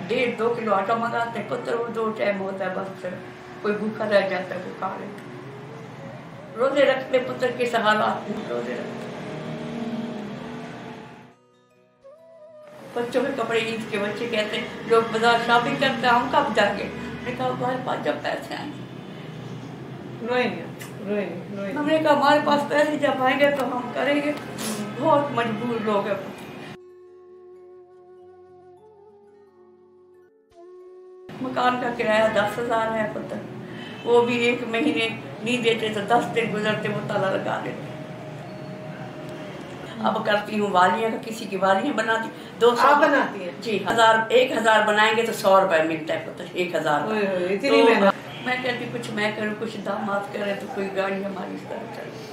1.5-2 kilo आटा मंगाते हैं पुत्र, वो 2 टाइम होता है बस। कोई भूखा रह जाता है, कोई खा लेता। रोजे रखते पुत्र के हालात रोजे रखते। बच्चों के कपड़े ईद के, बच्चे कहते हैं लोग बाजार शॉपिंग करते हैं, हम कब जाएंगे? मैंने कहा हमारे पास जब पैसे आएंगे। हमने कहा हमारे पास पैसे जब आएंगे तो हम करेंगे। बहुत मजबूर लोग हैं। मकान का किराया 10,000 है पुत्र, वो भी 1 महीने नहीं देते तो 10 दिन गुजरते वो ताला लगा देते। अब करती हूँ वालियाँ, किसी की वालियाँ बनाती 200 बनाती है जी। 1000 बनाएंगे तो 100 रुपए मिलता है पुत्र, 1000। इतनी मेहनत। मैं कहती कुछ मैं करूँ, कुछ दामाद करे तो कोई गाड़ी हमारी इस तरह चले।